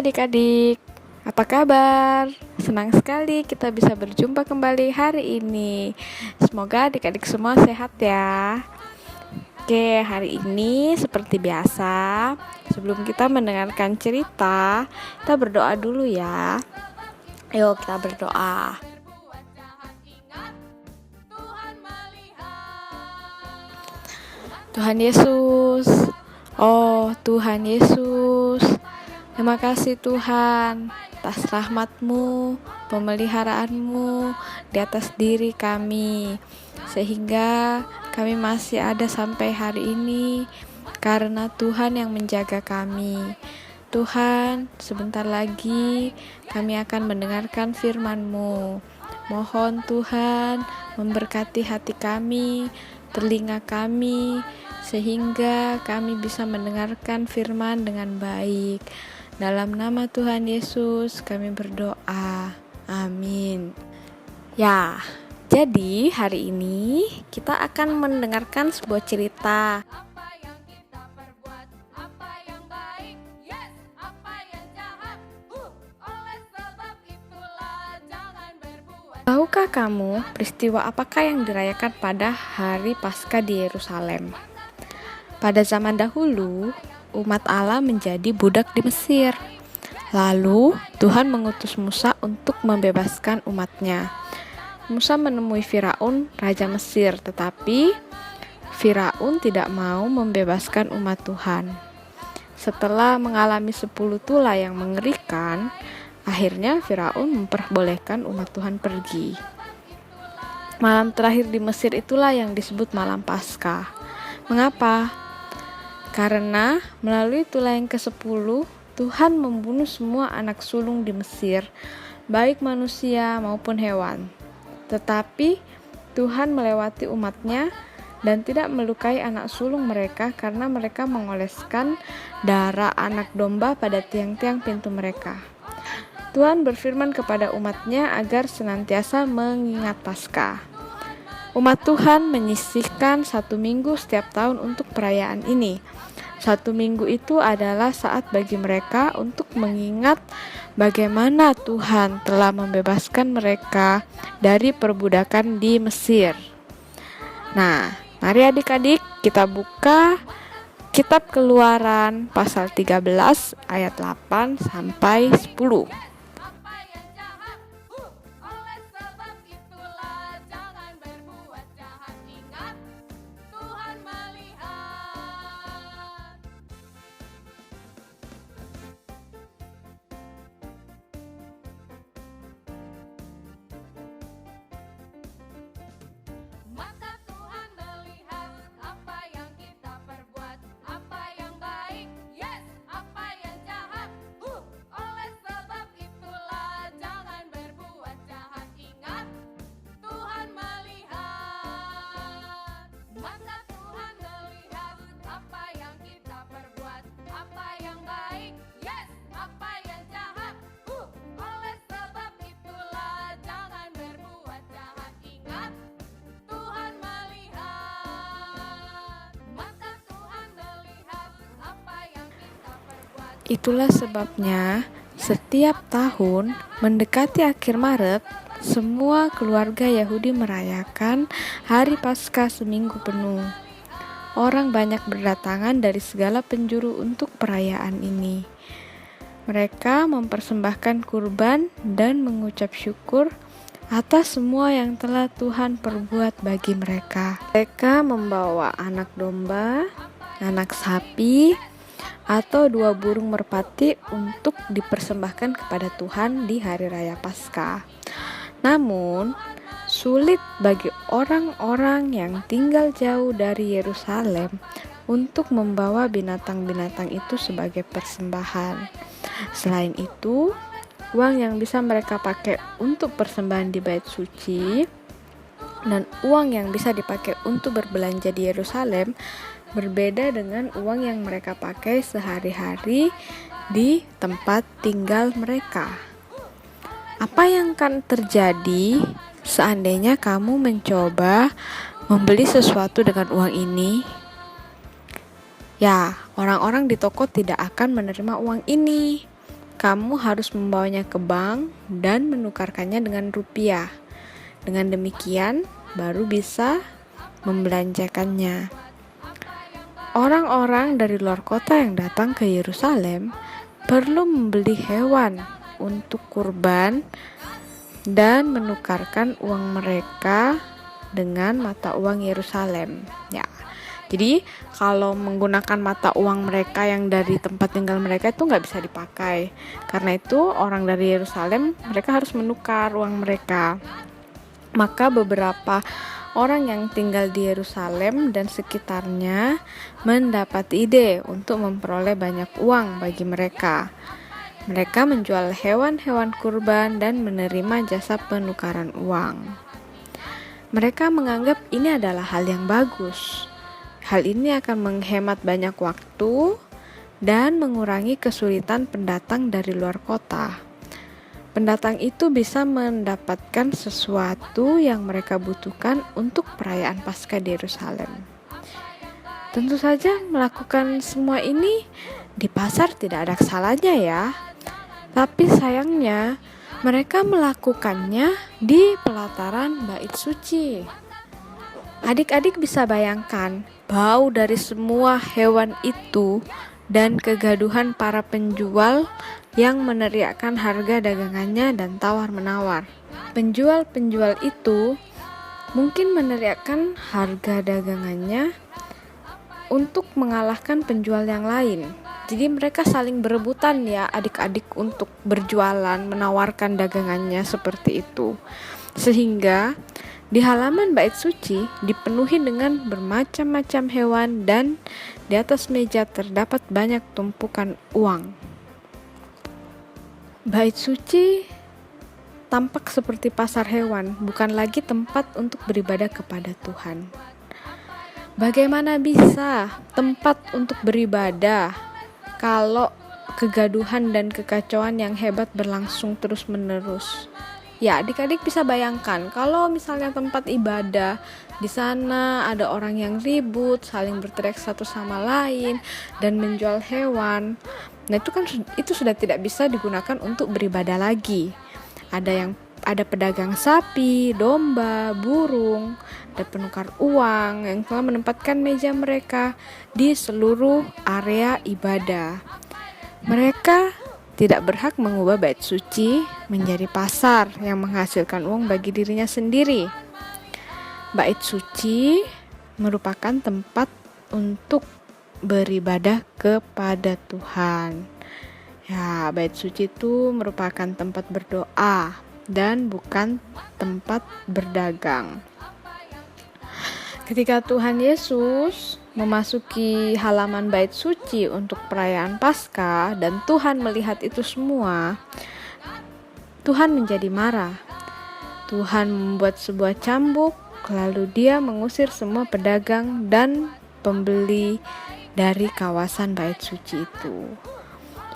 adik-adik, apa kabar? Senang sekali kita bisa berjumpa kembali hari ini. Semoga adik-adik semua sehat ya. Oke, hari ini seperti biasa, sebelum kita mendengarkan cerita, kita berdoa dulu ya. Ayo kita berdoa. Tuhan Yesus, oh Tuhan Yesus, terima kasih Tuhan atas rahmat-Mu, pemeliharaanmu di atas diri kami, sehingga kami masih ada sampai hari ini karena Tuhan yang menjaga kami. Tuhan, sebentar lagi kami akan mendengarkan firman-Mu. Mohon Tuhan memberkati hati kami, telinga kami, sehingga kami bisa mendengarkan firman dengan baik. Dalam nama Tuhan Yesus kami berdoa. Amin. Ya, jadi hari ini kita akan mendengarkan sebuah cerita. Tahukah kamu peristiwa apakah yang dirayakan pada hari Paskah di Yerusalem? Pada zaman dahulu, umat Allah menjadi budak di Mesir. Lalu, Tuhan mengutus Musa untuk membebaskan umatnya. Musa menemui Firaun, raja Mesir, tetapi Firaun tidak mau membebaskan umat Tuhan. Setelah mengalami 10 tulah yang mengerikan, akhirnya Firaun memperbolehkan umat Tuhan pergi. Malam terakhir di Mesir itulah yang disebut malam Paskah. Mengapa? Karena melalui tulah yang ke-10, Tuhan membunuh semua anak sulung di Mesir, baik manusia maupun hewan. Tetapi Tuhan melewati umatnya dan tidak melukai anak sulung mereka karena mereka mengoleskan darah anak domba pada tiang-tiang pintu mereka. Tuhan berfirman kepada umatnya agar senantiasa mengingat Paskah. Umat Tuhan menyisihkan 1 minggu setiap tahun untuk perayaan ini. 1 minggu itu adalah saat bagi mereka untuk mengingat bagaimana Tuhan telah membebaskan mereka dari perbudakan di Mesir. Nah, mari adik-adik kita buka Kitab Keluaran pasal 13 ayat 8 sampai 10. Itulah sebabnya setiap tahun mendekati akhir Maret, semua keluarga Yahudi merayakan hari Paskah seminggu penuh. Orang banyak berdatangan dari segala penjuru untuk perayaan ini. Mereka mempersembahkan kurban dan mengucap syukur atas semua yang telah Tuhan perbuat bagi mereka. Mereka membawa anak domba, anak sapi, atau 2 burung merpati untuk dipersembahkan kepada Tuhan di hari raya Paskah. Namun, sulit bagi orang-orang yang tinggal jauh dari Yerusalem untuk membawa binatang-binatang itu sebagai persembahan. Selain itu, uang yang bisa mereka pakai untuk persembahan di Bait Suci dan uang yang bisa dipakai untuk berbelanja di Yerusalem berbeda dengan uang yang mereka pakai sehari-hari di tempat tinggal mereka. Apa yang akan terjadi seandainya kamu mencoba membeli sesuatu dengan uang ini? Ya, orang-orang di toko tidak akan menerima uang ini. kamu harus membawanya ke bank dan menukarkannya dengan rupiah. Dengan demikian, baru bisa membelanjakannya. Orang-orang dari luar kota yang datang ke Yerusalem perlu membeli hewan untuk kurban dan menukarkan uang mereka dengan mata uang Yerusalem. Ya, jadi kalau menggunakan mata uang mereka yang dari tempat tinggal mereka itu nggak bisa dipakai. Karena itu orang dari Yerusalem mereka harus menukar uang mereka. Maka beberapa orang yang tinggal di Yerusalem dan sekitarnya mendapat ide untuk memperoleh banyak uang bagi mereka. Mereka menjual hewan-hewan kurban dan menerima jasa penukaran uang. Mereka menganggap ini adalah hal yang bagus. Hal ini akan menghemat banyak waktu dan mengurangi kesulitan pendatang dari luar kota. Pendatang itu bisa mendapatkan sesuatu yang mereka butuhkan untuk perayaan Paskah di Yerusalem. Tentu saja melakukan semua ini di pasar tidak ada salahnya ya. Tapi sayangnya mereka melakukannya di pelataran Bait Suci. Adik-adik bisa bayangkan bau dari semua hewan itu dan kegaduhan para penjual yang meneriakkan harga dagangannya dan tawar-menawar. Penjual-penjual itu mungkin meneriakkan harga dagangannya untuk mengalahkan penjual yang lain. Jadi mereka saling berebutan ya adik-adik untuk berjualan, menawarkan dagangannya seperti itu. Sehingga di halaman Bait Suci dipenuhi dengan bermacam-macam hewan dan di atas meja terdapat banyak tumpukan uang. Bait Suci tampak seperti pasar hewan, bukan lagi tempat untuk beribadah kepada Tuhan. Bagaimana bisa tempat untuk beribadah kalau kegaduhan dan kekacauan yang hebat berlangsung terus-menerus? Ya, adik-adik bisa bayangkan kalau misalnya tempat ibadah di sana ada orang yang ribut, saling berteriak satu sama lain dan menjual hewan. Nah, itu sudah tidak bisa digunakan untuk beribadah lagi. Ada pedagang sapi, domba, burung, ada penukar uang yang telah menempatkan meja mereka di seluruh area ibadah. Mereka tidak berhak mengubah Bait Suci menjadi pasar yang menghasilkan uang bagi dirinya sendiri. Bait Suci merupakan tempat untuk beribadah kepada Tuhan. Ya, Bait Suci itu merupakan tempat berdoa dan bukan tempat berdagang. Ketika Tuhan Yesus memasuki halaman Bait Suci untuk perayaan Paskah dan Tuhan melihat itu semua, Tuhan menjadi marah. Tuhan membuat sebuah cambuk, lalu Dia mengusir semua pedagang dan pembeli dari kawasan Bait Suci itu.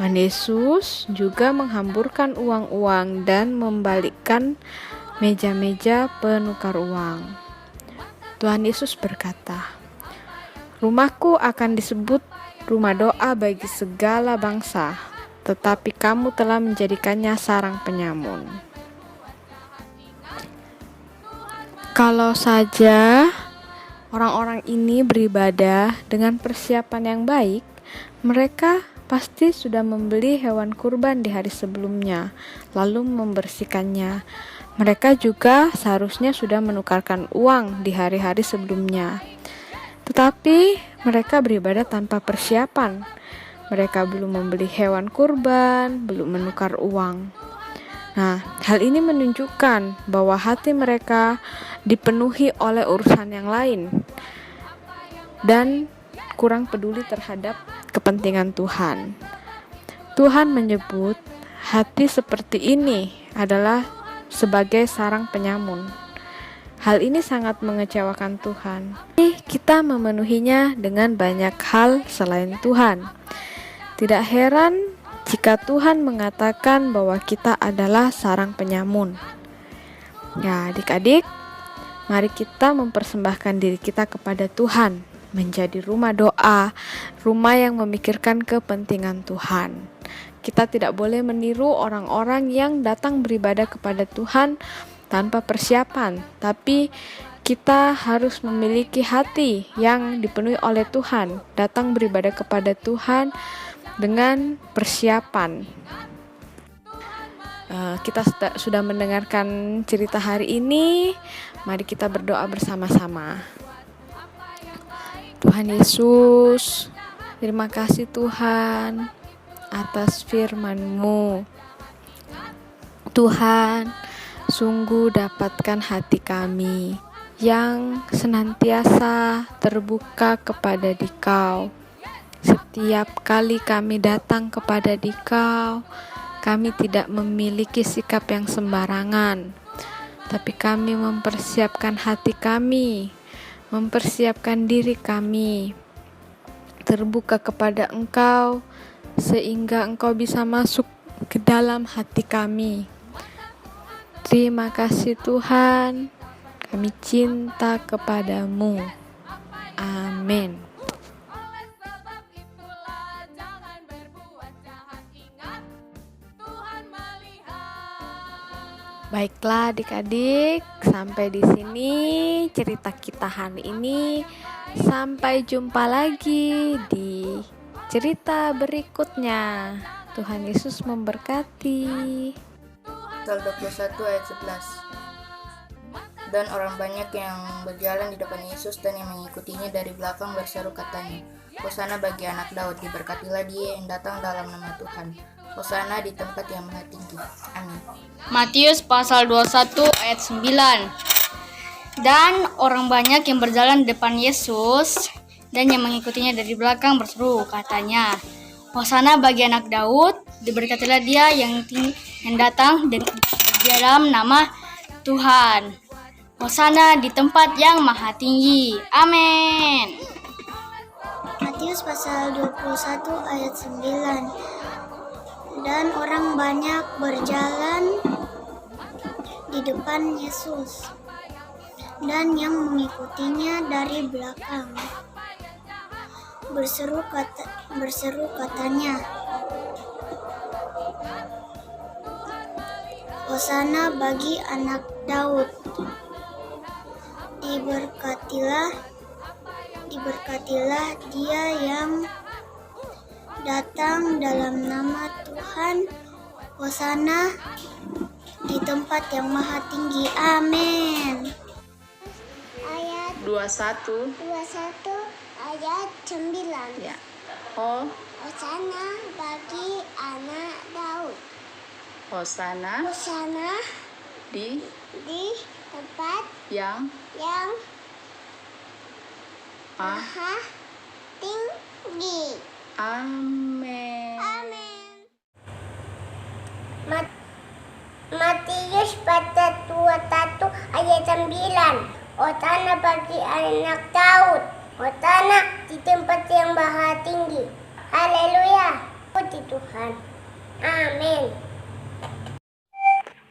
Tuhan Yesus juga menghamburkan uang-uang dan membalikkan meja-meja penukar uang. Tuhan Yesus berkata, "Rumahku akan disebut rumah doa bagi segala bangsa, tetapi kamu telah menjadikannya sarang penyamun." Kalau saja orang-orang ini beribadah dengan persiapan yang baik, mereka pasti sudah membeli hewan kurban di hari sebelumnya, lalu membersihkannya. Mereka juga seharusnya sudah menukarkan uang di hari-hari sebelumnya. Tetapi mereka beribadah tanpa persiapan. Mereka belum membeli hewan kurban, belum menukar uang. Nah, hal ini menunjukkan bahwa hati mereka dipenuhi oleh urusan yang lain dan kurang peduli terhadap kepentingan Tuhan. Tuhan menyebut hati seperti ini adalah sebagai sarang penyamun. Hal ini sangat mengecewakan Tuhan. Kita memenuhinya dengan banyak hal selain Tuhan. Tidak heran jika Tuhan mengatakan bahwa kita adalah sarang penyamun. Ya, adik-adik, mari kita mempersembahkan diri kita kepada Tuhan, menjadi rumah doa, rumah yang memikirkan kepentingan Tuhan. Kita tidak boleh meniru orang-orang yang datang beribadah kepada Tuhan tanpa persiapan, tapi kita harus memiliki hati yang dipenuhi oleh Tuhan, datang beribadah kepada Tuhan dengan persiapan. Kita sudah mendengarkan cerita hari ini. Mari kita berdoa bersama-sama. Tuhan Yesus, terima kasih Tuhan atas firman-Mu. Tuhan, sungguh dapatkan hati kami yang senantiasa terbuka kepada Dikau. Setiap kali kami datang kepada Dikau, kami tidak memiliki sikap yang sembarangan, tapi kami mempersiapkan hati kami, mempersiapkan diri kami, terbuka kepada Engkau, sehingga Engkau bisa masuk ke dalam hati kami. Terima kasih Tuhan, kami cinta kepadamu. Amin. Baiklah adik-adik, sampai di sini cerita kita hari ini. Sampai jumpa lagi di cerita berikutnya. Tuhan Yesus memberkati. Pasal 21 ayat 11. Dan orang banyak yang berjalan di depan Yesus dan yang mengikutinya dari belakang berseru katanya, Hosana bagi anak Daud, diberkatilah dia yang datang dalam nama Tuhan. Hosana di tempat yang maha tinggi. Amin. Matius pasal 21 ayat 9. Dan orang banyak yang berjalan di depan Yesus dan yang mengikutinya dari belakang berseru katanya, Hosana bagi anak Daud, diberkatilah dia yang datang di dalam nama Tuhan. Hosana di tempat yang maha tinggi. Amin. Matius pasal 21 ayat 9. Dan orang banyak berjalan di depan Yesus dan yang mengikutinya dari belakang berseru katanya, Hosana bagi anak Daud, diberkatilah dia yang datang dalam nama Tuhan. Hosana di tempat yang maha tinggi. Amin. Ayat 21 ayat 9. ya. Hosana bagi anak Daud. Hosana di tempat yang maha tinggi. Amin. Matius pasal 21 ayat 9. Hosana bagi anak Daud. Hosana di tempat yang maha tinggi. Haleluya. Puji Tuhan. Amin.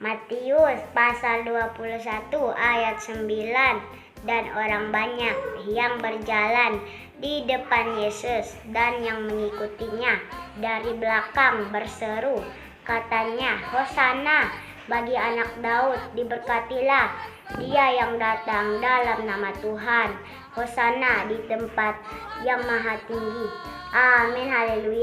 Matius pasal 21 ayat 9. Dan orang banyak yang berjalan di depan Yesus dan yang mengikutinya dari belakang berseru katanya, Hosana bagi anak Daud, diberkatilah dia yang datang dalam nama Tuhan. Hosana di tempat yang maha tinggi. Amin. Haleluya.